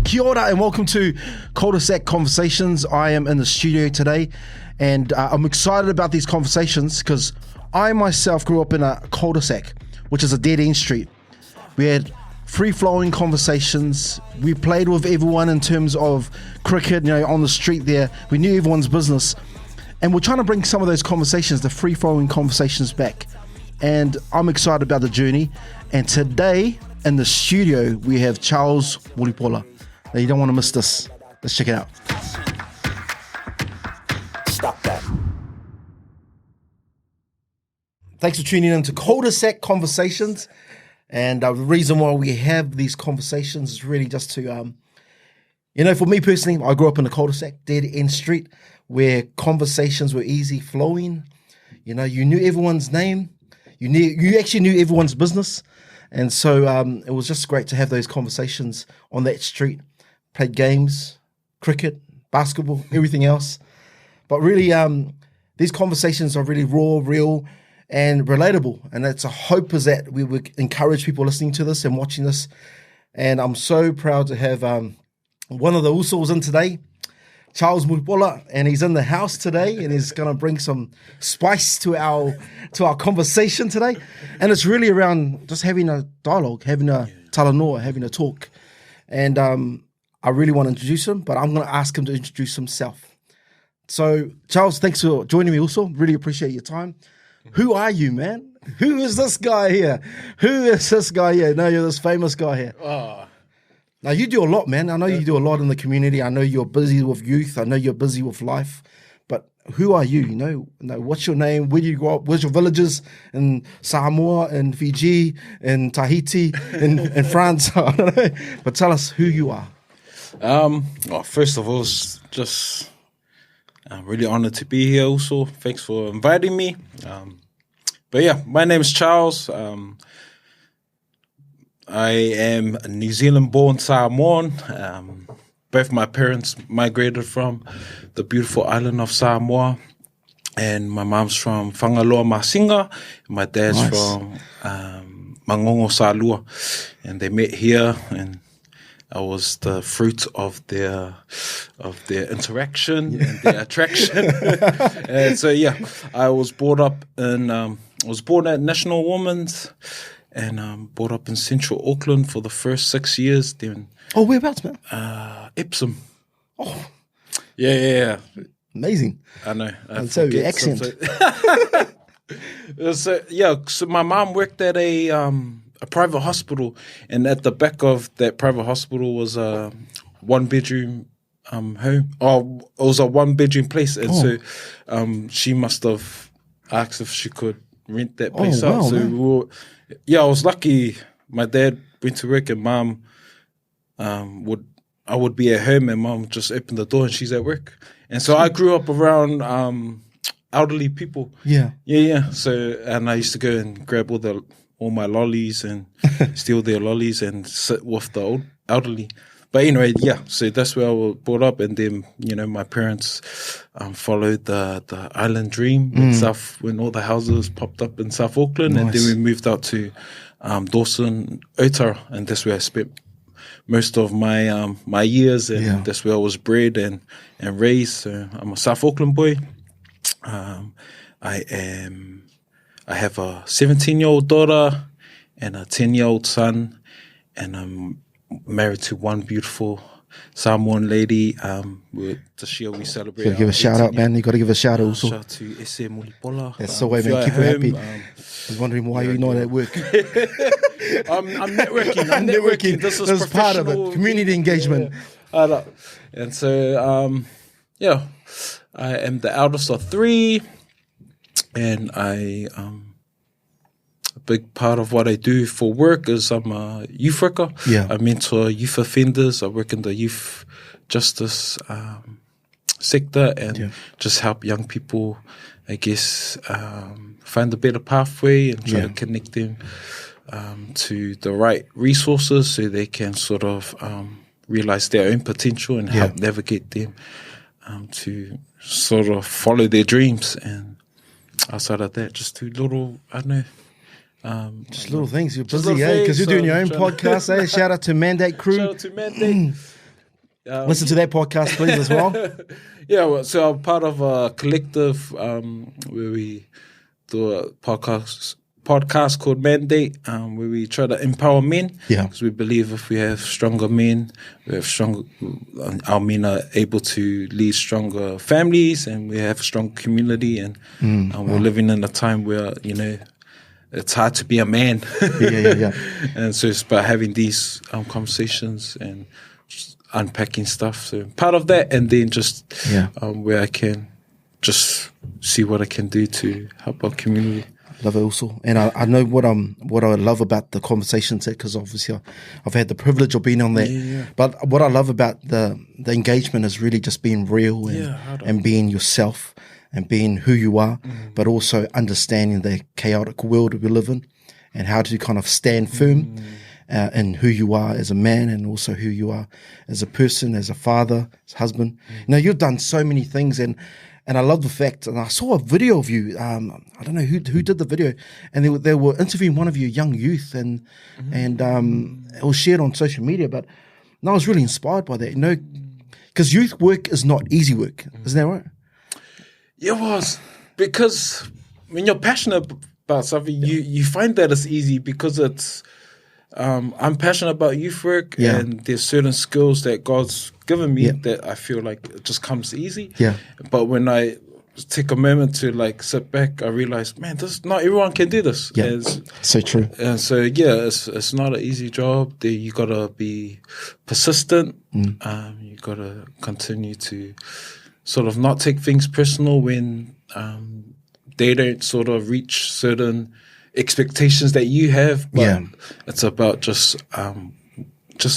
Kia ora and welcome to Cul-de-sac Conversations. I am in the studio today and I'm excited about these conversations because I myself grew up in a cul-de-sac, which is a dead-end street. We had free-flowing conversations. We played with everyone in terms of cricket, on the street there. We knew everyone's business. And we're trying to bring some of those conversations, the free-flowing conversations back. And I'm excited about the journey. And today in the studio, we have Charles Mulipola. Now, you don't want to miss this. Let's check it out. Stop that. Thanks for tuning in to Cul-de-sac Conversations. And the reason why we have these conversations is really just to, for me personally, I grew up in a cul-de-sac, dead-end street, where conversations were easy flowing. You knew everyone's name. You actually knew everyone's business. And so it was just great to have those conversations on that street. Played games, cricket, basketball, everything else. But really, these conversations are really raw, real, and relatable. And it's a hope is that we would encourage people listening to this and watching this. And I'm so proud to have one of the usos in today, Charles Mulipola, and he's in the house today, and he's going to bring some spice to our conversation today. And it's really around just having a dialogue, having a talanoa, having a talk. And I really want to introduce him, but I'm going to ask him to introduce himself. So, Charles, thanks for joining me also. Really appreciate your time. Who are you, man? Who is this guy here? Who is this guy here? No, you're this famous guy here. Now, you do a lot, man. I know you do a lot in the community. I know you're busy with youth. I know you're busy with life. But who are you? What's your name? Where do you grow up? Where's your villages? In Samoa, in Fiji, in Tahiti, in France? I don't know. But tell us who you are. First of all, it's just I'm really honored to be here also. Thanks for inviting me. But yeah, my name is Charles. I am a New Zealand-born Samoan. Both my parents migrated from the beautiful island of Samoa. And my mom's from Whangaloa Masinga. And my dad's from Mangongo Salua. And they met here, and I was the fruit of their interaction and their attraction. And so I was brought up at National Women's and brought up in Central Auckland for the first 6 years. Then whereabouts, man? Epsom. Oh, yeah. Amazing. I know. And so your accent. So my mom worked at a private hospital, and at the back of that private hospital was a one-bedroom home. Oh, it was a one-bedroom place, and so she must have asked if she could rent that place out. Wow, so I was lucky. My dad went to work, and mom would be at home, and mom just opened the door, and she's at work. And so I grew up around elderly people. Yeah. So, and I used to go and grab all my lollies and steal their lollies and sit with the old elderly. But anyway, so that's where I was brought up. And then, my parents followed the island dream when all the houses popped up in South Auckland. Nice. And then we moved out to Dawson, Otara, and that's where I spent most of my years. And that's where I was bred and raised. So I'm a South Auckland boy. I have a 17-year-old daughter and a 10-year-old son, and I'm married to one beautiful Samoan lady. This year we celebrate. You got to give a shout out, man. You got to give a shout out also. Shout out to S.A. Mulipola. That's the way, man. Keep her happy. I was wondering why you're not at work. I'm networking. I'm networking. This is part of it. Community engagement. Yeah. And so, I am the eldest of three. And a big part of what I do for work is I'm a youth worker. Yeah. I mentor youth offenders. I work in the youth justice sector and just help young people, I guess, find a better pathway and try to connect them to the right resources so they can sort of realize their own potential and help navigate them to sort of follow their dreams. And outside of that, just two little, I don't know. Just little things. You're busy, because you're doing your own podcast. Shout out to Mandate Crew. Shout out to Mandate. Listen to that podcast, please, as well. Yeah, well, so I'm part of a collective where we do a podcast called Mandate, where we try to empower men. Yeah, because we believe if we have stronger men, our men are able to lead stronger families, and we have a strong community. And we're living in a time where it's hard to be a man. Yeah. And so it's about having these conversations and just unpacking stuff. So part of that, and then just where I can just see what I can do to help our community. Love it also, and I know what I love about the conversations, because obviously I've had the privilege of being on that. But what I love about the engagement is really just being real and being yourself and being who you are, but also understanding the chaotic world we live in, and how to kind of stand firm in who you are as a man, and also who you are as a person, as a father, as a husband. You've done so many things, and I love the fact, and I saw a video of you. I don't know who did the video, and they were interviewing one of your young youth, and it was shared on social media. But I was really inspired by that, because youth work is not easy work, isn't that right? It was, because when you're passionate about something, you find that it's easy, because it's. I'm passionate about youth work, and there's certain skills that God's given me that I feel like it just comes easy. But when I take a moment to sit back, I realize, man, not everyone can do this. So true. And so it's not an easy job. You gotta be persistent. You gotta continue to sort of not take things personal when they don't sort of reach certain expectations that you have, but it's about just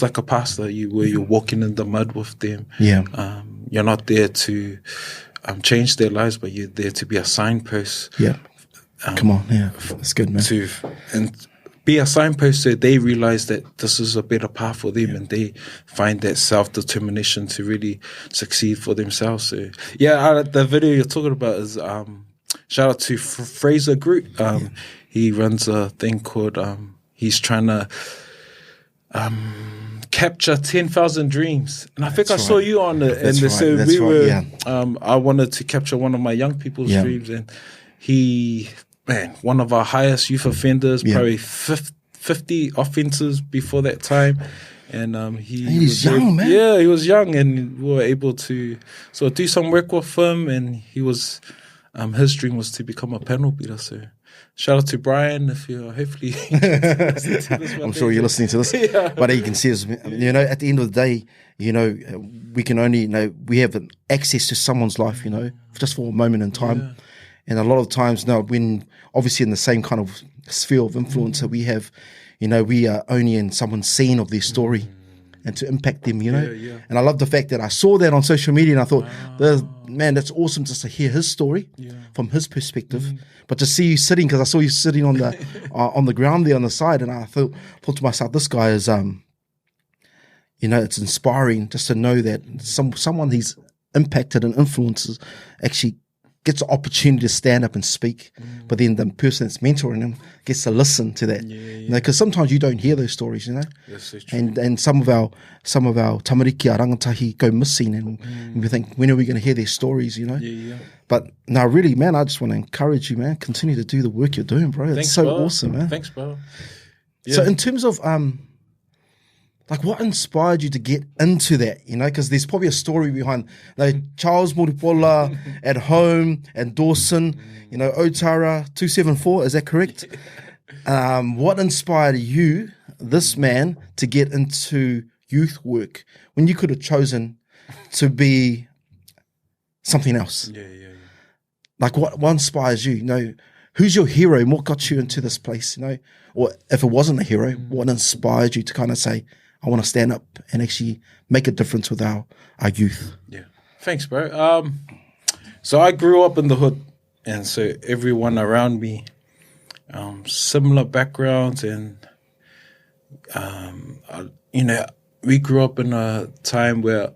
like a pastor, where you're walking in the mud with them. You're not there to change their lives, but you're there to be a signpost. Come on, that's good, man. And be a signpost so they realize that this is a better path for them, and they find that self-determination to really succeed for themselves. So the video you're talking about is shout out to Fraser Group. He runs a thing called, he's trying to capture 10,000 dreams. And I think I saw you on it. And so I wanted to capture one of my young people's dreams. And one of our highest youth offenders, probably 50 offenses before that time. And he was young, man. Yeah, he was young, and we were able to do some work with him. And he was, his dream was to become a panel beater. So shout out to Brian, if you're hopefully listening to this. I'm sure you're listening to this. But you can see us, at the end of the day, we can only, we have access to someone's life, just for a moment in time. And a lot of times now, when obviously in the same kind of sphere of influence that we have, we are only in someone's scene of their story, and to impact them, And I love the fact that I saw that on social media, and I thought, man, that's awesome just to hear his story from his perspective. But to see you sitting, because I saw you sitting on the on the ground there on the side, and I thought to myself, this guy is, it's inspiring just to know that someone he's impacted and influences actually gets the opportunity to stand up and speak, but then the person that's mentoring him gets to listen to that. Because sometimes you don't hear those stories, That's so true. And some of our tamariki, our rangatahi go missing, and we think, when are we going to hear their stories, But no, really, man, I just want to encourage you, man. Continue to do the work you're doing, bro. It's so awesome, man. Thanks, bro. So in terms of what inspired you to get into that, because there's probably a story behind Charles Mulipola at home and Dawson, Otara 274, is that correct? What inspired you, this man, to get into youth work when you could have chosen to be something else? What inspires you? Who's your hero and what got you into this place, Or if it wasn't a hero, what inspired you to kind of say, I want to stand up and actually make a difference with our youth? Thanks, bro. So I grew up in the hood, and so everyone around me, similar backgrounds, and we grew up in a time where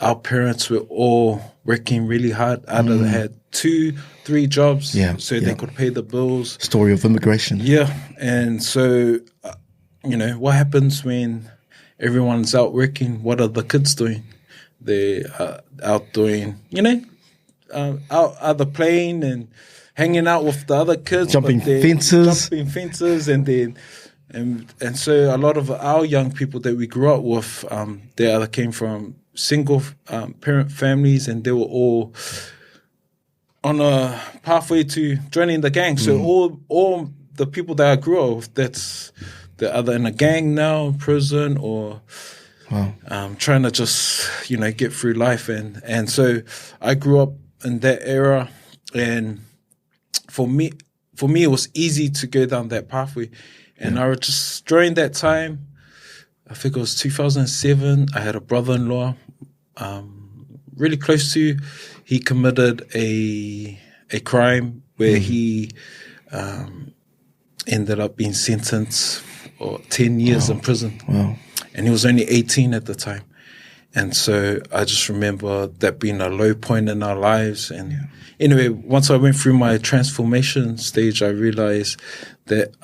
our parents were all working really hard. Either had 2-3 jobs, they could pay the bills. Story of immigration. And so, what happens when everyone's out working. What are the kids doing? They're out doing, out either playing and hanging out with the other kids, jumping fences, and then and so a lot of our young people that we grew up with, they either came from single parent families, and they were all on a pathway to joining the gang. So all the people that I grew up with, they're either in a gang now, prison, or trying to just get through life, and so I grew up in that era, and for me it was easy to go down that pathway, and I was just during that time, I think it was 2007. I had a brother-in-law, really close to. He committed a crime where he ended up being sentenced for 10 years in prison. Wow. And he was only 18 at the time. And so I just remember that being a low point in our lives. And anyway, once I went through my transformation stage, I realized that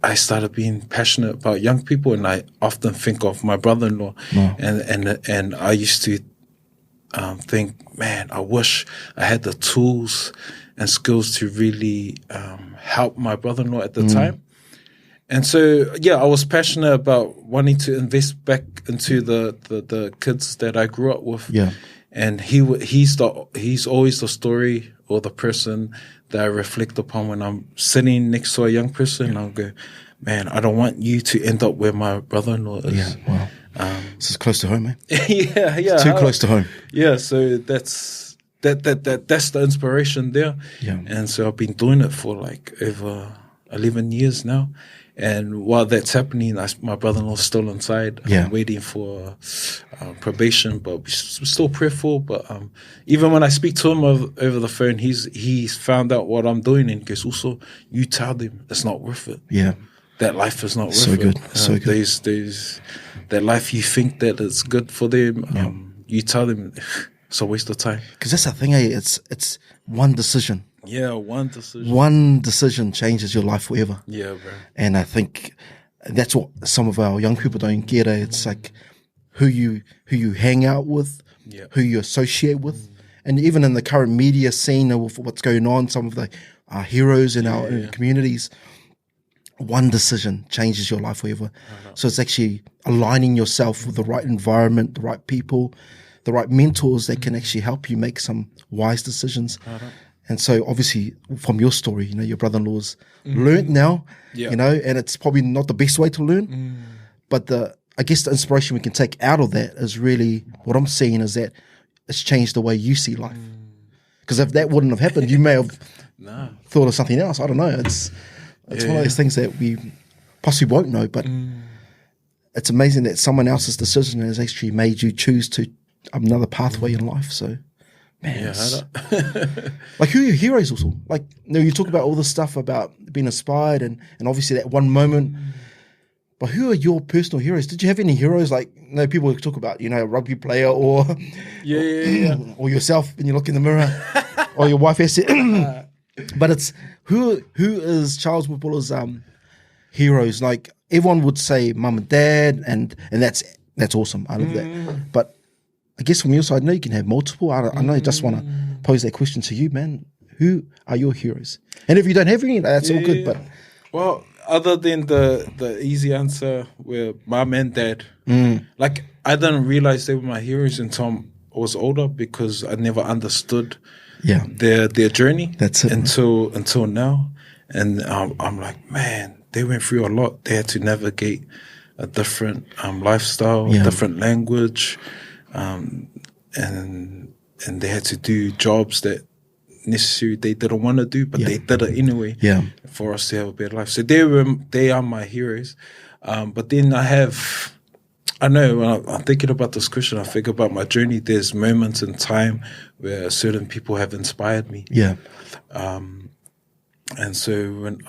I started being passionate about young people, and I often think of my brother-in-law, and I used to think, man, I wish I had the tools and skills to really help my brother-in-law at the time. And so, I was passionate about wanting to invest back into the kids that I grew up with. Yeah. And he's always the story or the person that I reflect upon when I'm sitting next to a young person. I'll go, man, I don't want you to end up where my brother-in-law is. Yeah, wow. This is close to home, man. yeah. It's too close to home. Yeah, so that's the inspiration there. Yeah. And so I've been doing it for like over 11 years now. And while that's happening, my brother-in-law's still inside, waiting for probation, but we're still prayerful. But even when I speak to him over the phone, he's found out what I'm doing, and he goes, also, you tell them it's not worth it. Yeah. That life is not worth so it. Good. So good. There's that life you think that it's good for them, you tell them it's a waste of time. Because that's the thing, it's one decision. Yeah, one decision. One decision changes your life forever. Yeah, bro. And I think that's what some of our young people don't get. It's like who you hang out with, who you associate with, and even in the current media scene of what's going on, some of the heroes in our communities. One decision changes your life forever. So it's actually aligning yourself with the right environment, the right people, the right mentors that can actually help you make some wise decisions. And so obviously from your story, your brother-in-law's learned now, and it's probably not the best way to learn, but I guess the inspiration we can take out of that is really, what I'm seeing is that it's changed the way you see life. Because if that wouldn't have happened, you may have thought of something else. I don't know. It's one of those things that we possibly won't know, but it's amazing that someone else's decision has actually made you choose to another pathway in life. So, man, like, who are your heroes also? Like, you talk about all this stuff about being inspired and obviously that one moment, but who are your personal heroes? Did you have any heroes? Like, people talk about, a rugby player or or yourself when you look in the mirror or your wife has to, but it's who is Charles Mulipola's heroes? Like, everyone would say mum and dad, and that's awesome. I love that. But I guess from your side, you can have multiple. I know I just want to pose that question to you, man. Who are your heroes? And if you don't have any, that's all good. But well, other than the easy answer, were mum and dad. Like, I didn't realize they were my heroes until I was older, because I never understood their journey. That's it, until now. And I'm like, man, they went through a lot. They had to navigate a different lifestyle, different language, and they had to do jobs that necessarily they didn't want to do, but they did it anyway for us to have a better life. So they are my heroes. But then I know when I'm thinking about this question, I think about my journey. There's moments in time where certain people have inspired me. Yeah. And so when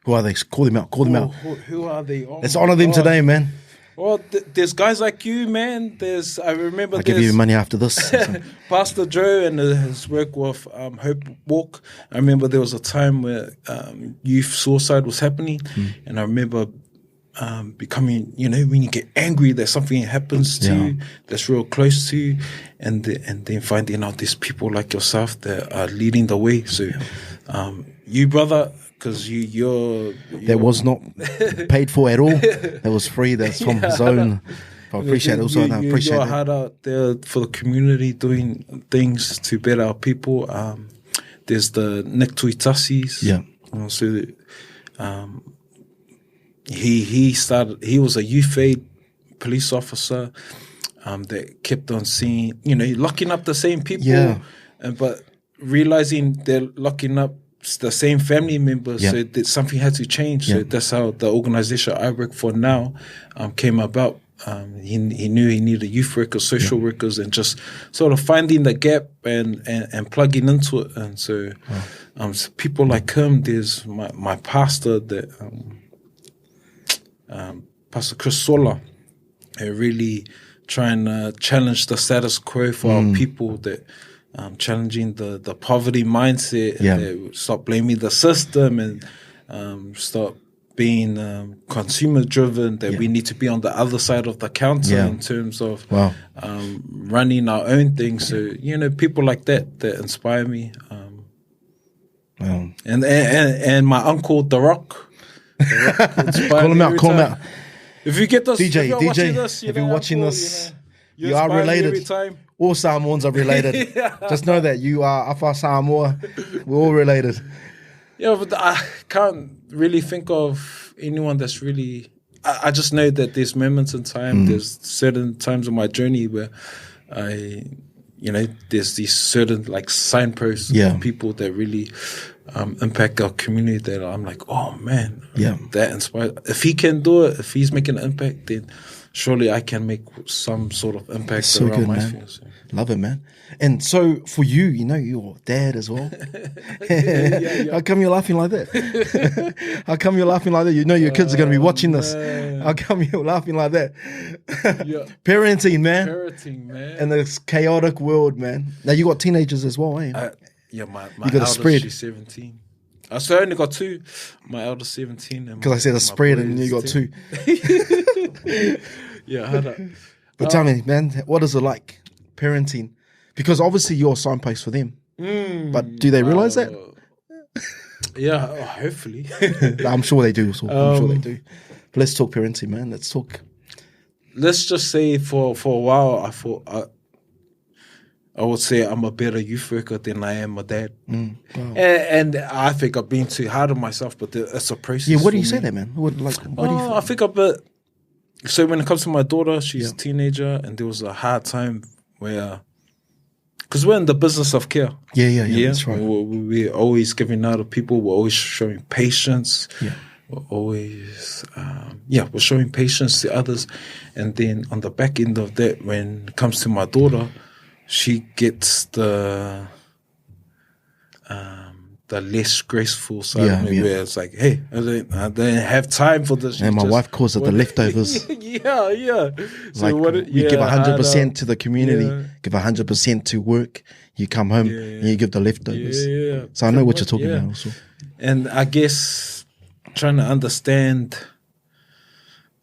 who are they? Call them out. Who are they? Oh, let's honor them today, man. Well, there's guys like you, man. I'll give you money after this. Pastor Joe and his work with Hope Walk. I remember there was a time where youth suicide was happening, and I remember becoming, when you get angry that something happens to you that's real close to you, and then finding out there's people like yourself that are leading the way. So, you, brother, because you're that was not paid for at all. That was free. That's from his own. I appreciate it. Also, I appreciate you're that. hard out there for the community, doing things to better our people. There's the Nick Tuitasis. Yeah. So, he was a youth aid police officer that kept on seeing, locking up the same people, but realizing they're locking up the same family members, so that something had to change. So that's how the organization I work for now came about. He knew he needed youth workers, social workers, and just sort of finding the gap and plugging into it. And so, so people like him, there's my pastor that Pastor Chris Sola, really trying to challenge the status quo for our people, that challenging the poverty mindset, and that stop blaming the system and stop being consumer driven, that we need to be on the other side of the counter in terms of running our own things. So, people like that inspire me. And my uncle, The Rock call him out. If you get this, DJ, if you're watching this, you are related. All Samoans are related. Just know that you are Afa Samoa. We're all related. Yeah, but I can't really think of anyone that's really. I just know that there's moments in time. There's certain times in my journey where there's these certain like signposts of people that really impact our community, that I'm like, oh man, that inspires. If he can do it, if he's making an impact, then surely I can make some sort of impact around my sphere. So. Love it, man. And so for you, your dad as well. How come you're laughing like that? How come you're laughing like that? Your kids are going to be watching this. How come you're laughing like that? Parenting, man. In this chaotic world, man. Now you got teenagers as well, eh? My you got a spread. She's 17. So I only got two. My eldest 17. Because I said a spread and you got 2. But tell me, man, what is it like parenting? Because obviously you're a signpost for them. But do they realize that? Hopefully. I'm sure they do. So I'm sure they do. But let's talk parenting, man. Let's talk. Let's just say for a while, I thought I would say I'm a better youth worker than I am a dad. Wow. And I think I've been too hard on myself, but it's a process. Yeah, what do you say that, man? What do you think? I think a bit. So when it comes to my daughter, she's a teenager, and there was a hard time where, because we're in the business of care. Yeah, that's right. We're always giving out to people. We're always showing patience. Yeah. We're always, we're showing patience to others. And then on the back end of that, when it comes to my daughter, she gets the less graceful side of me, where it's like, hey, I don't have time for this. And my wife calls it the leftovers. Yeah. So like we give 100% to the community, give 100% to work. You come home and you give the leftovers. Yeah. So I know what you're talking about also. And I guess trying to understand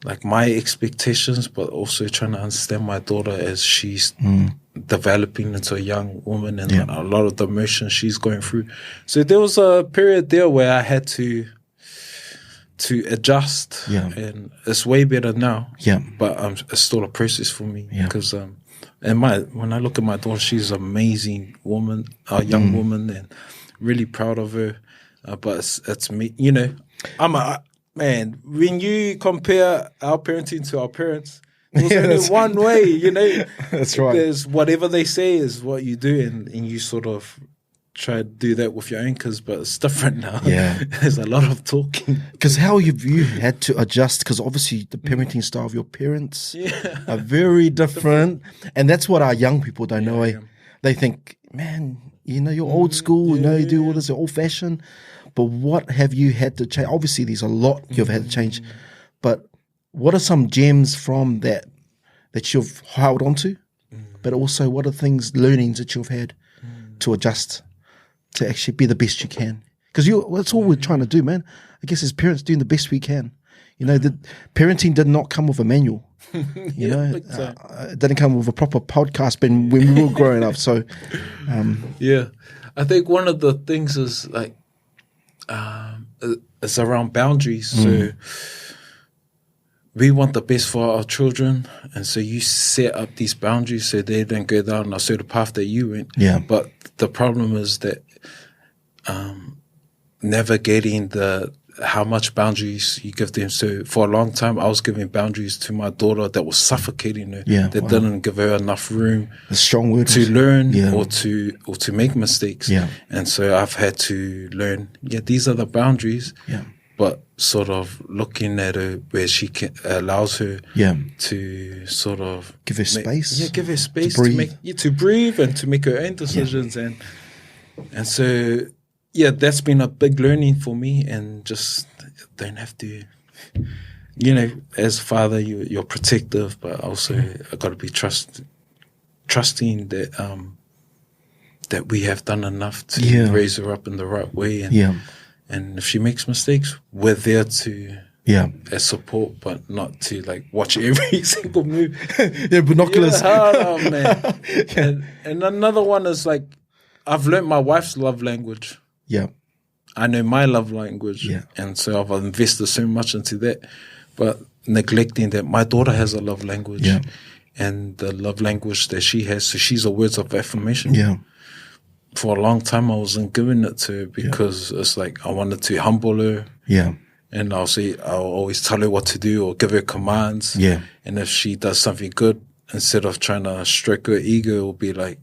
like my expectations, but also trying to understand my daughter as she's developing into a young woman, and a lot of the emotions she's going through. So there was a period there where I had to adjust, and it's way better now. Yeah, but it's still a process for me because when I look at my daughter, she's an amazing woman, a young woman, and really proud of her. But it's me, man, when you compare our parenting to our parents, there's only one way, That's right. There's whatever they say is what you do, and you sort of try to do that with your own kids, but it's different now. Yeah. There's a lot of talking. Because how have you had to adjust? Because obviously the parenting style of your parents are very different. And that's what our young people don't know. They think, man, you're old school, you do all this, you're old fashioned. But what have you had to change? Obviously, there's a lot you've had to change. But what are some gems from that you've held on to? But also, what are learnings that you've had to adjust to actually be the best you can? Because that's all we're trying to do, man. I guess as parents, doing the best we can. You know, the parenting did not come with a manual. You know, it didn't come with a proper podcast when we were growing up. So, I think one of the things is like, it's around boundaries. So we want the best for our children, and so you set up these boundaries so they don't go down a certain path that you went. Yeah. But the problem is that navigating how much boundaries you give them. So for a long time, I was giving boundaries to my daughter that was suffocating her. Yeah, that didn't give her enough room. A strong word to learn or to make mistakes. Yeah. And so I've had to learn. These are the boundaries. Yeah. But sort of looking at her where she allows her to sort of give her space. Give her space to breathe and to make her own decisions. And so that's been a big learning for me, and just don't have to, you know, as a father you're protective, but also I got to be trusting that that we have done enough to raise her up in the right way. And if she makes mistakes, we're there to as support, but not to like watch every single move. Binoculars. Man. And another one is like, I've learned my wife's love language. Yeah. I know my love language. Yeah. And so I've invested so much into that, but neglecting that my daughter has a love language. Yeah. And the love language that she has, so she's a words of affirmation. Yeah. For a long time, I wasn't giving it to her because it's like I wanted to humble her. Yeah. And I'll always tell her what to do or give her commands. Yeah. And if she does something good, instead of trying to stroke her ego, it'll be like,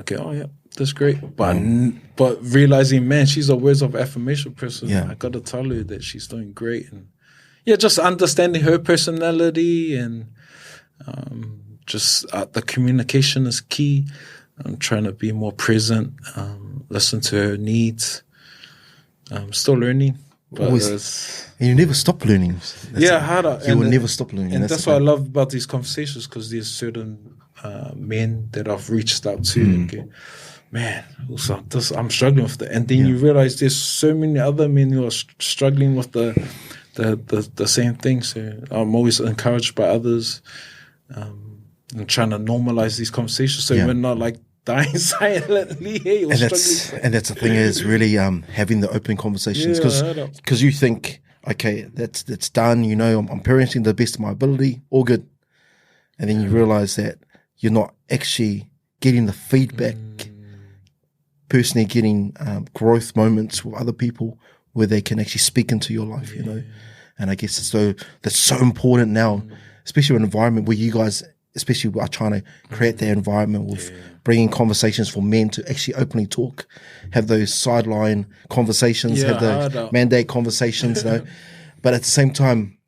okay, that's great. But realizing, man, she's a words of affirmation person. Yeah. I got to tell her that she's doing great. And just understanding her personality and the communication is key. I'm trying to be more present, listen to her needs. I'm still learning. But and you never stop learning. Harder. You will never stop learning. And that's what I love about these conversations, because there's certain men that I've reached out to. Okay, man, I'm struggling with that. And then you realize there's so many other men who are struggling with the same thing. So I'm always encouraged by others. And trying to normalize these conversations so we're not like dying silently. And that's the thing is really having the open conversations, because you think, okay, that's done. You know, I'm parenting the best of my ability, all good, and then you realize that you're not actually getting the feedback, personally getting growth moments with other people where they can actually speak into your life. You know, and I guess that's so important now, especially in an environment where you guys. Especially we are trying to create that environment with bringing conversations for men to actually openly talk, have those sideline conversations, have those mandate conversations, you know. But at the same time,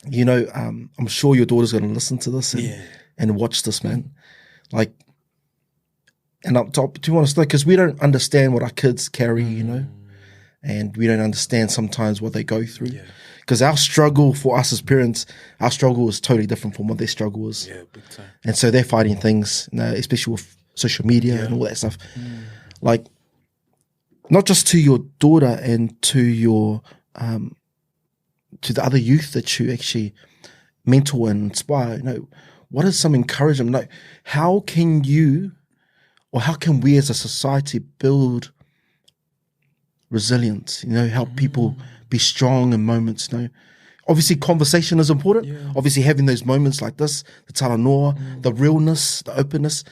you know, I'm sure your daughter's going to listen to this and watch this, man. Like, and to be honest, because we don't understand what our kids carry, you know, and we don't understand sometimes what they go through. Yeah. Because our struggle for us as parents, our struggle is totally different from what their struggle is. Yeah, big time. And so they're fighting things, you know, especially with social media and all that stuff. Like, not just to your daughter and to your, to the other youth that you actually mentor and inspire, you know, what is some encouragement? Like, how can you, or how can we as a society build resilience, you know, help people be strong in moments, you know. Obviously, conversation is important. Yeah. Obviously, having those moments like this, the talanoa, the realness, the openness.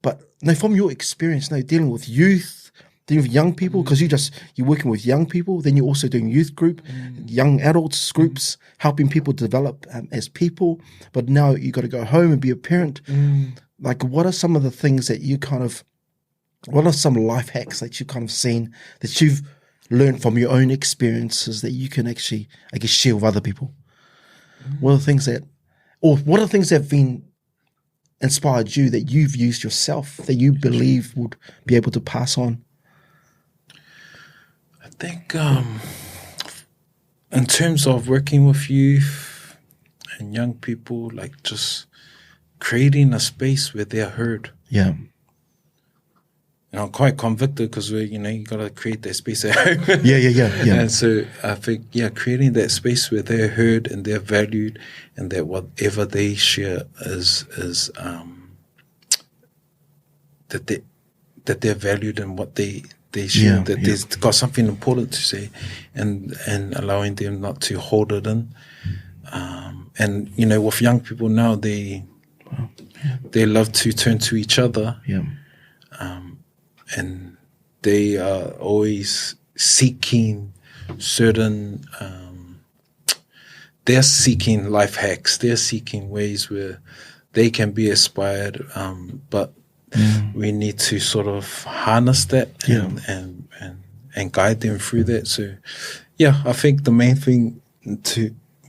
But you know, from your experience, you know, dealing with youth, dealing with young people, because you're working with young people, then you're also doing youth group, young adults groups, helping people develop as people. But now you got to go home and be a parent. Like, what are some of the things that you what are some life hacks that you've kind of seen that you've learn from your own experiences that you can actually, I guess, share with other people? What are the things that have been inspired you that you've used yourself that you believe would be able to pass on? I think in terms of working with youth and young people, like just creating a space where they're heard. Yeah. And I'm quite convicted because you got to create that space at home. Yeah. And so I think, creating that space where they're heard and they're valued, and that whatever they share is that they're valued in what they share, there's got something important to say, and allowing them not to hold it in. And with young people now, they love to turn to each other. And they are always seeking certain, they're seeking life hacks. They're seeking ways where they can be inspired. But we need to sort of harness that and guide them through that. So, I think the main thing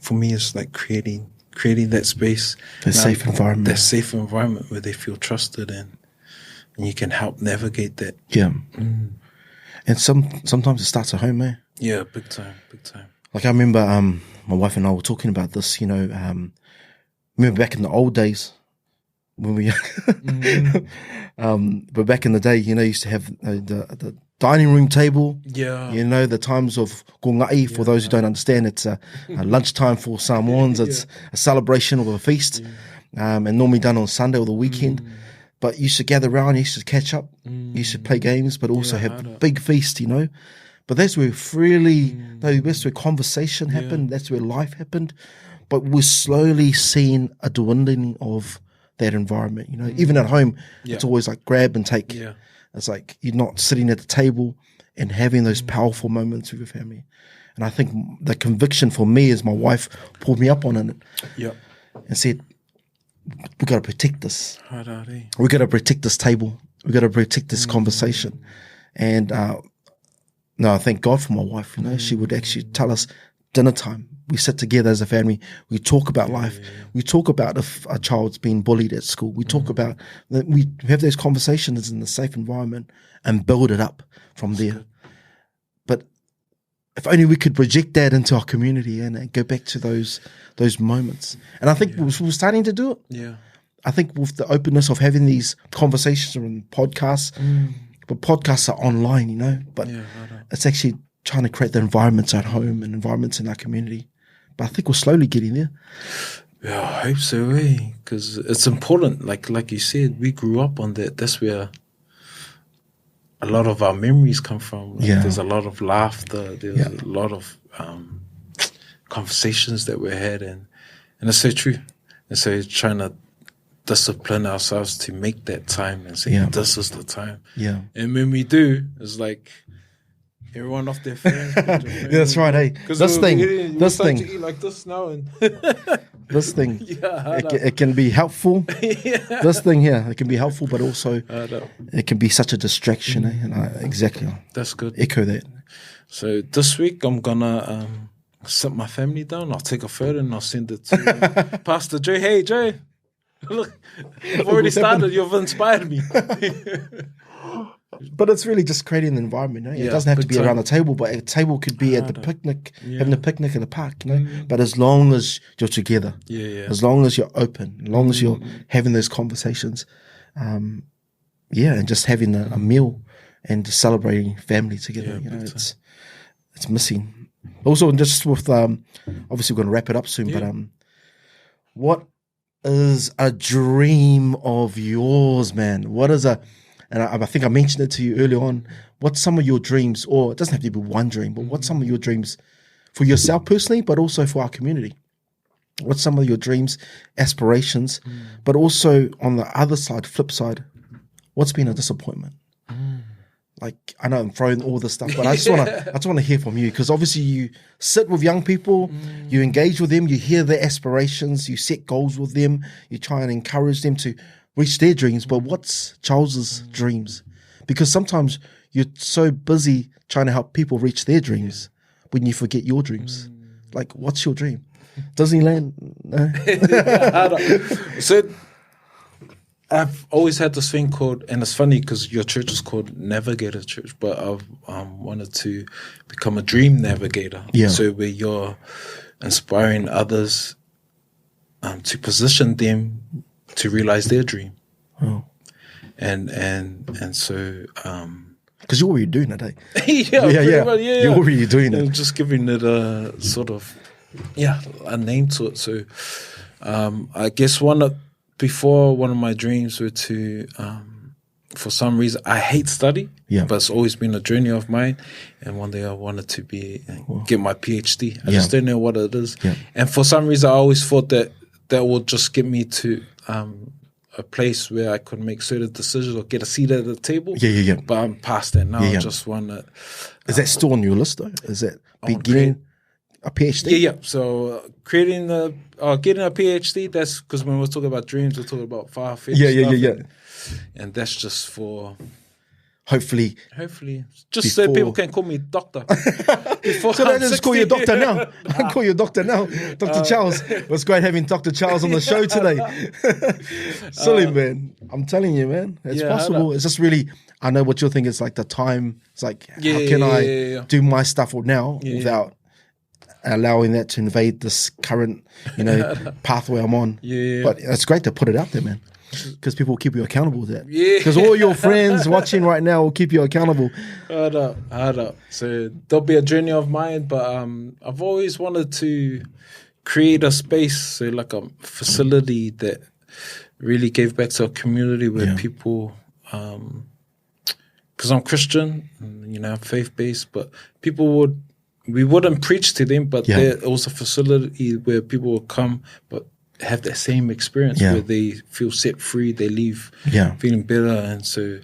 for me is like creating that space, that safe environment where they feel trusted and you can help navigate that. And sometimes it starts at home, eh? Yeah, big time. Like I remember my wife and I were talking about this, remember back in the old days when we but back in the day, used to have the dining room table. The times of gongai, for those who don't understand, it's a lunchtime for Samoans. It's a celebration of a feast, and normally done on Sunday or the weekend. But you used to gather around, you used to catch up, you used to play games, but also have the big feast, But that's where that's where conversation happened, that's where life happened. But we're slowly seeing a dwindling of that environment, Even at home, it's always like grab and take. It's like you're not sitting at the table and having those powerful moments with your family. And I think the conviction for me is my wife pulled me up on it and said, we got to protect this. We got to protect this table. We got to protect this conversation. And I thank God for my wife. She would actually tell us dinner time. We sit together as a family. We talk about life. We talk about if a child's been bullied at school. We talk about that. We have those conversations in a safe environment and build it up from there. But if only we could project that into our community and go back to those moments. And I think we're starting to do it. I think with the openness of having these conversations on podcasts, but podcasts are online, but it's actually trying to create the environments at home and environments in our community. But I think we're slowly getting there. Yeah, I hope so, because it's important. Like you said, we grew up on that. That's where a lot of our memories come from. There's a lot of laughter. There's a lot of conversations that we had, and it's so true. And so trying to discipline ourselves to make that time and say, this is the time. And when we do, it's like everyone off their phones. That's right, hey. This thing. To eat like this now, and this thing. It can be helpful. This thing here, it can be helpful, but also it can be such a distraction. And exactly. That's good. Echo that. So this week I'm gonna sit my family down. I'll take a photo and I'll send it to Pastor Joe. Hey Joe, look, I've already started. You've inspired me. But it's really just creating an environment. It doesn't have to be around the table, but a table could be at the picnic, having a picnic in the park. But as long as you're together, as long as you're open, as long as you're having those conversations, and just having a meal and just celebrating family together. It's missing. Also, just with obviously we're going to wrap it up soon. But what is a dream of yours, man? What is and I think I mentioned it to you early on. What's some of your dreams, or it doesn't have to be one dream, but what's some of your dreams for yourself personally, but also for our community? What's some of your dreams, aspirations, but also on the other side, flip side, what's been a disappointment? Like, I know I'm throwing all this stuff, but I just want to hear from you, because obviously you sit with young people, you engage with them, you hear their aspirations, you set goals with them, you try and encourage them to reach their dreams. But what's Charles's dreams? Because sometimes you're so busy trying to help people reach their dreams when you forget your dreams. Like, what's your dream? Disneyland? No? So I've always had this thing called, and it's funny because your church is called Navigator Church, but I've wanted to become a dream navigator. So where you're inspiring others to position them to realize their dream. and so. Because you're already doing it, eh? Yeah. You're already doing it. And just giving it a sort of, a name to it. So, I guess before one of my dreams were to, for some reason, I hate study, but it's always been a journey of mine. And one day I wanted to get my PhD. I just didn't know what it is. Yeah. And for some reason, I always thought that would just get me to, a place where I could make certain decisions or get a seat at the table. Yeah. But I'm past that now. I just want to. Is that still on your list though? Is that beginning a PhD? Yeah. So getting a PhD. That's because when we're talking about dreams, we're talking about far-fetched stuff. And that's just for. Hopefully, just so people can call me doctor. So let's just call you a doctor now. I can call you a doctor now, Dr. Charles. It was great having Dr. Charles on the show today. Silly man, I'm telling you, man, it's possible. It's just really, I know what you're thinking. It's like the time. It's like, how can I do my stuff now without allowing that to invade this current, pathway I'm on? But it's great to put it out there, man. Because people will keep you accountable to that. Because all your friends watching right now will keep you accountable. Hard up. So there'll be a journey of mine, but I've always wanted to create a space, so like a facility that really gave back to a community where people, because I'm Christian, faith-based, but we wouldn't preach to them, but there was a facility where people would come, but have that same experience where they feel set free, they leave feeling better. And so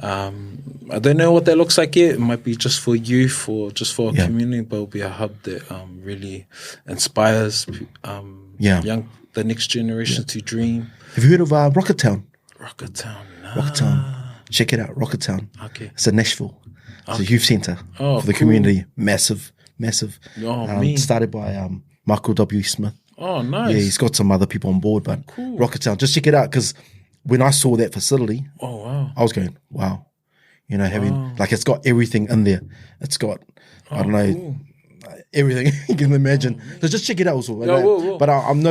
I don't know what that looks like yet. It might be just for youth or just for a community, but it'll be a hub that really inspires the next generation to dream. Have you heard of Rocketown? Rocketown, nah. Rocketown. Check it out, Rocketown. Okay. It's in Nashville. It's a youth centre for the community. Massive. Started by Michael W. Smith. Oh, nice. Yeah, he's got some other people on board, but Rocketown, just check it out, because when I saw that facility, I was going, wow. Having, like, it's got everything in there. It's got, I don't know, everything you can imagine. So just check it out also. But I'm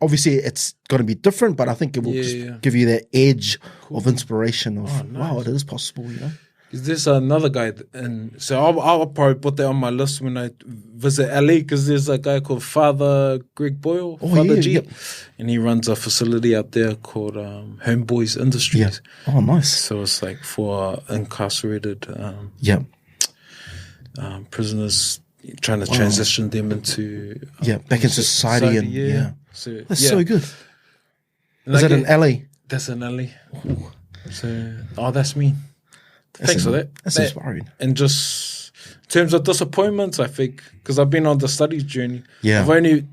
obviously it's going to be different, but I think it will just give you that edge of inspiration of, wow, it is possible, Is this another guy? And so I'll probably put that on my list when I visit LA, because there's a guy called Father Greg Boyle, Father G, and he runs a facility out there called Homeboys Industries. Oh, nice. So it's like for incarcerated prisoners, trying to transition them into back into society. So, that's so good. Is that in LA? That's in LA. Ooh. So, that's me. Thanks for that. That's inspiring. And just in terms of disappointments, I think, because I've been on the studies journey, I've only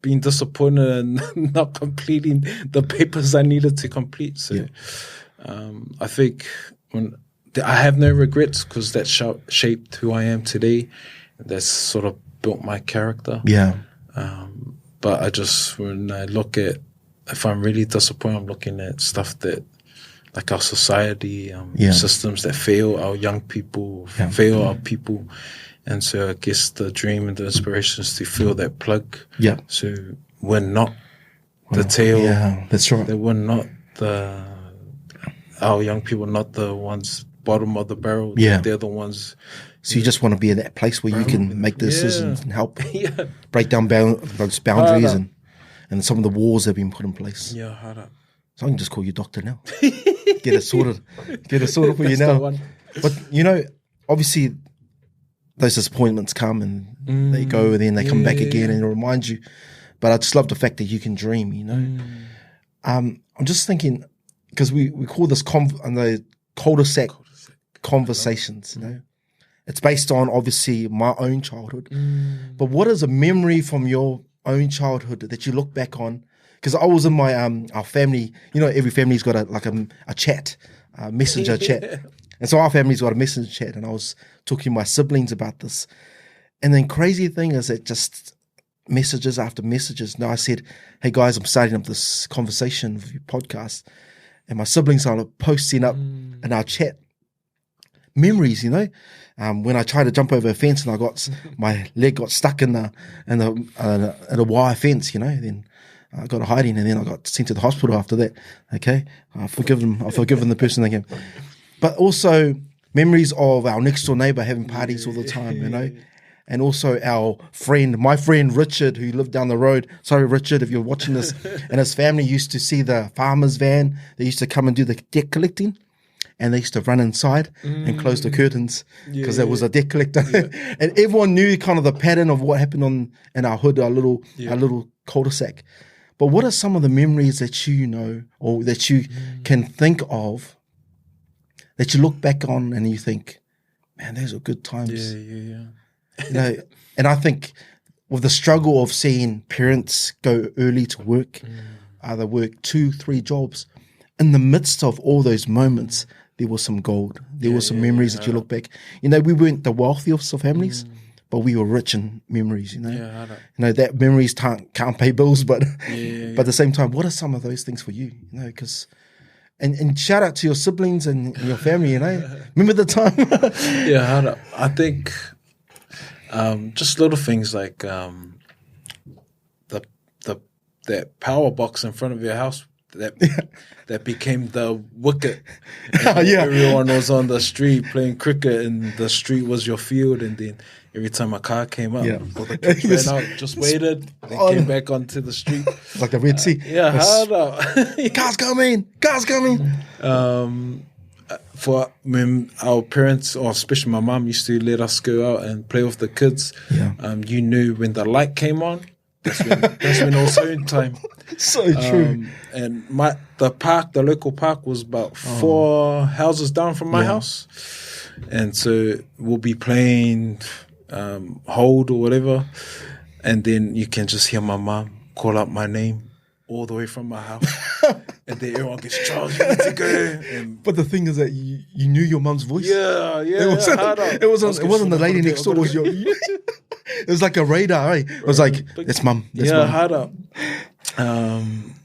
been disappointed in not completing the papers I needed to complete. So I think I have no regrets, because that shaped who I am today. That's sort of built my character. But when I look at, if I'm really disappointed, I'm looking at stuff that, like our society, systems that fail our young people, fail our people. And so I guess the dream and the inspiration is to feel that plug. So we're not the tail. Yeah, that's right. That we're not our young people, not the ones bottom of the barrel. They're the ones. So you just want to be in that place where you can make decisions and help break down those boundaries and some of the walls that have been put in place. Yeah, hard up. So I can just call you doctor now. Get it sorted for you now. But obviously those disappointments come and they go, and then they come back again and remind you. But I just love the fact that you can dream. I'm just thinking, because we call this the cul-de-sac conversations. It's based on obviously my own childhood. But what is a memory from your own childhood that you look back on? Because I was in my our family, every family's got a chat, a messenger chat. And so our family's got a messenger chat, and I was talking to my siblings about this. And then crazy thing is that just messages after messages. Now I said, hey guys, I'm starting up this conversation with your podcast. And my siblings are posting up in our chat memories, when I tried to jump over a fence and my leg got stuck in a wire fence, then I got a hiding, and then I got sent to the hospital after that. Okay, I've forgiven the person again. But also memories of our next door neighbor having parties all the time, you know. And also my friend Richard, who lived down the road. Sorry, Richard, if you're watching this. And his family used to see the farmer's van. They used to come and do the debt collecting. And they used to run inside and close the curtains because there was a debt collector. Yeah. And everyone knew kind of the pattern of what happened in our hood, our little cul-de-sac. But what are some of the memories that you know or that you can think of that you look back on and you think, man, those are good times. Yeah. You know, and I think with the struggle of seeing parents go early to work, either work 2-3 jobs, in the midst of all those moments, there was some gold. There were some memories that you look back. You know, we weren't the wealthiest of families, but we were rich in memories. You know, you know that memories can't pay bills, but but at the same time, what are some of those things for you? You know, because. And shout out to your siblings and your family. You know, remember the time? I think. Just little things like that power box in front of your house that became the wicket. Everyone was on the street playing cricket, and the street was your field. And then every time a car came up, all the kids ran out, just waited, then came back onto the street. Like the Red Sea. Cars coming. For when our parents, or especially my mum, used to let us go out and play with the kids, you knew when the light came on, that's when it was home time. So true. And the local park was about 4 houses down from my house. And so we'll be playing hold or whatever. And then you can just hear my mum call out my name all the way from my house. And then everyone gets, Charles, you need to go. But the thing is that you knew your mum's voice. It wasn't the lady next door. It was like a radar, right? It was like, that's mum. Hard up.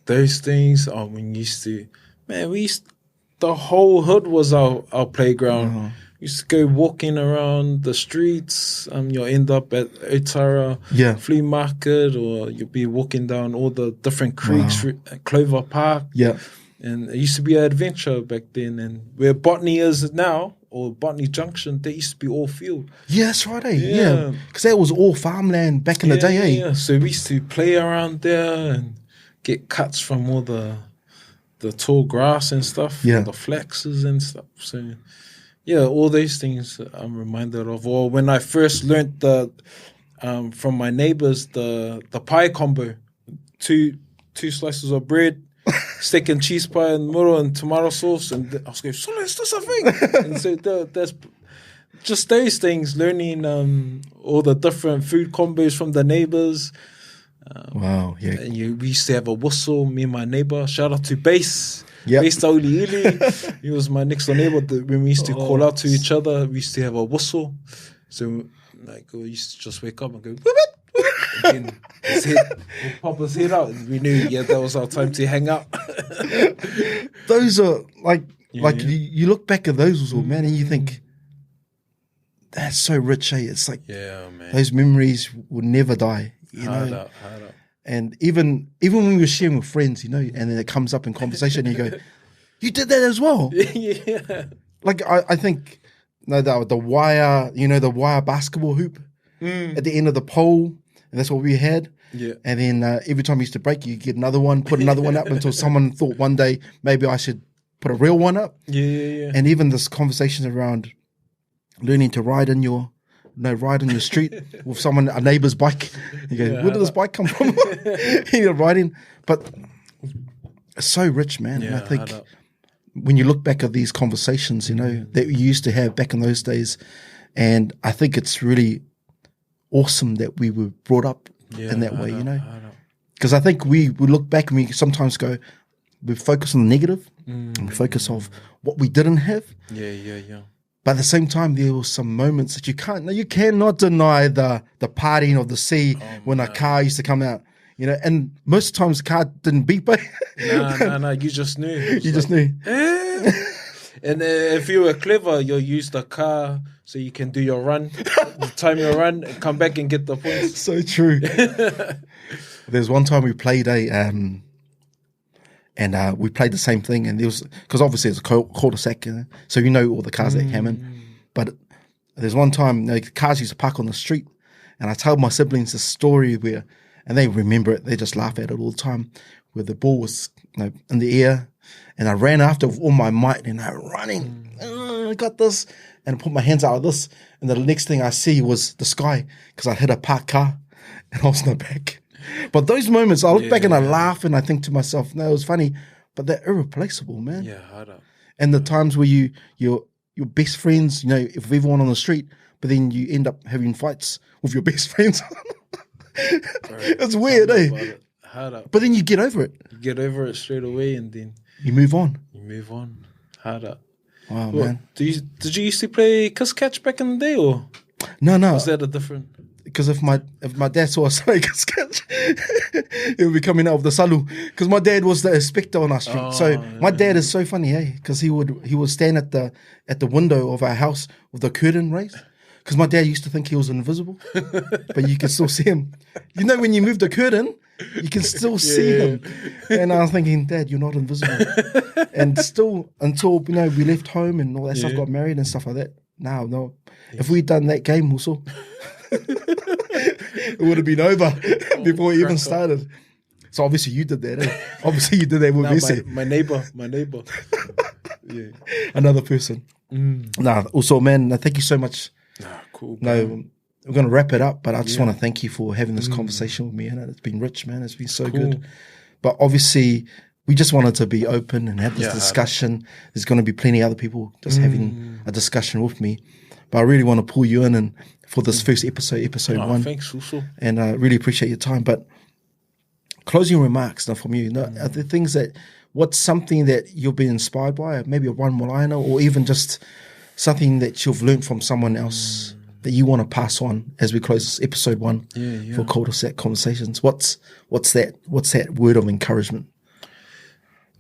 Those things, when we used to, the whole hood was our playground. We used to go walking around the streets. You'll end up at Otara flea market, or you'll be walking down all the different creeks, Clover Park. Yeah. And it used to be an adventure back then. And where Botany is now, or Botany Junction, they used to be all field. Yeah, that's right, Yeah. Because that was all farmland back in the day, Yeah, so we used to play around there and get cuts from all the tall grass and stuff, the flaxes and stuff. So... all those things I'm reminded of. Or when I first learnt from my neighbours the pie combo, two slices of bread, steak and cheese pie in the middle, and tomato sauce, and I was going, so is this a thing? And so there's just those things, learning all the different food combos from the neighbours. Wow, yeah. And we used to have a whistle, me and my neighbour. Shout out to Bass. Bass Tauli Ili. He was my next door neighbour. When we used to call out to each other, we used to have a whistle. So, we used to just wake up and go, whip it. And then we'd pop his head out, and we knew, that was our time to hang out. Those are you look back at those, man, and you think, that's so rich, eh? It's like, man. Those memories will never die. Hard up. And even when we were sharing with friends, and then it comes up in conversation, and you go, you did that as well? Like, I think, the wire, the wire basketball hoop at the end of the pole, and that's what we had. Yeah. And then every time you used to break, you get another one, put another one up until someone thought one day, maybe I should put a real one up. Yeah. And even this conversation around learning to ride in your street with a neighbour's bike. You go, where did this bike come from? You're riding. But it's so rich, man. And I think when you look back at these conversations, that we used to have back in those days, and I think it's really awesome that we were brought up in that way, Because I think we look back and we sometimes go, we focus on the negative, and we focus on what we didn't have. Yeah. But at the same time, there were some moments that you cannot deny the partying of the sea when a car used to come out, and most times the car didn't beep. No, you just knew. You just knew. And if you were clever, you'll use the car so you can do your run, time your run, and come back and get the points. So true. There's one time we played and we played the same thing, and there was, because obviously it's a cul-de-sac, so you know all the cars that come in. But there's one time the cars used to park on the street, and I told my siblings this story where, and they remember it, they just laugh at it all the time, where the ball was in the air, and I ran after with all my might, and I running, I got this, and I put my hands out like this, and the next thing I see was the sky, because I hit a parked car, and I was in the back. But those moments, I look back and I laugh and I think to myself, no, it was funny, but they're irreplaceable, man. Yeah, hard up. And the times where your best friends, if everyone on the street, but then you end up having fights with your best friends. It's weird, eh? Hard up. But then you get over it. You get over it straight away, and then you move on. Hard up. Wow, man. Did you used to play kiss catch back in the day, or no? Was that a different? Because if my dad saw us play kiss catch, he would be coming out of the salu. Because my dad was the inspector on our street. So my dad is so funny, eh? Because he would stand at the window of our house with the curtain raised. Because my dad used to think he was invisible, but you can still see him. When you move the curtain, you can still see him. And I was thinking, Dad, you're not invisible. And still, until we left home and all that stuff, got married and stuff like that. No. Yes. If we'd done that game also, it would have been over before we even started. So obviously you did that, eh? Obviously you did that with Messi. My neighbor. Yeah. Another person. Also, man, thank you so much. Cool. No, we're going to wrap it up, but I just want to thank you for having this conversation with me. And it's been rich, man. It's been so good. But obviously, we just wanted to be open and have this discussion. There's going to be plenty of other people just having a discussion with me. But I really want to pull you in and for this first episode 1. Thanks, also. And I really appreciate your time. But closing remarks now from you. Are there things what's something that you've been inspired by, maybe a one-liner, or even just something that you've learned from someone else that you want to pass on as we close episode 1 for Cul-de-sac Conversations? What's that word of encouragement?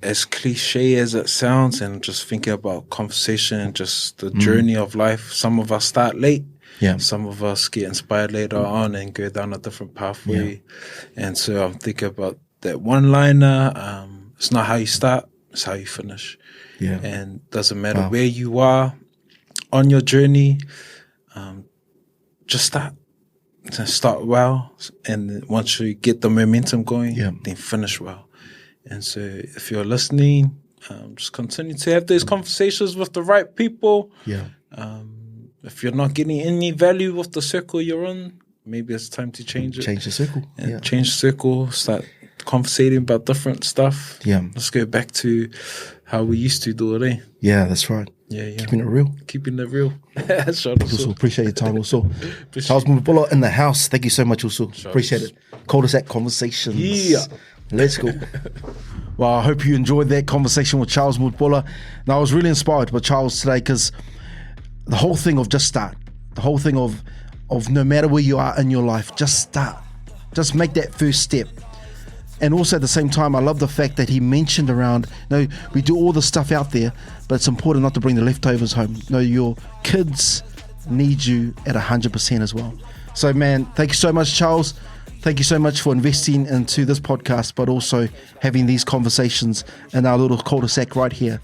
As cliche as it sounds, and just thinking about conversation and just the journey of life, some of us start late. Yeah. Some of us get inspired later on and go down a different pathway. Yeah. And so I'm thinking about that one-liner. It's not how you start, it's how you finish. Yeah. And doesn't matter where you are on your journey, just start. Start well, and once you get the momentum going, then finish well. And so if you're listening, just continue to have those conversations with the right people. Yeah. If you're not getting any value with the circle you're in, maybe it's time to change it. Change the circle. And change the circle, start conversating about different stuff. Yeah. Let's go back to how we used to do it, eh? Yeah, that's right. Yeah. Keeping it real. Also appreciate your time also. Charles Mulipola in the house. Thank you so much also. Appreciate it. Cul-de-sac Conversations. Yeah. Let's go. Well, I hope you enjoyed that conversation with Charles Mulipola. Now, I was really inspired by Charles today because the whole thing of just start, the whole thing of no matter where you are in your life, just start. Just make that first step. And also at the same time, I love the fact that he mentioned around, we do all the stuff out there, but it's important not to bring the leftovers home. Your kids need you at 100% as well. So, man, thank you so much, Charles. Thank you so much for investing into this podcast, but also having these conversations in our little cul-de-sac right here.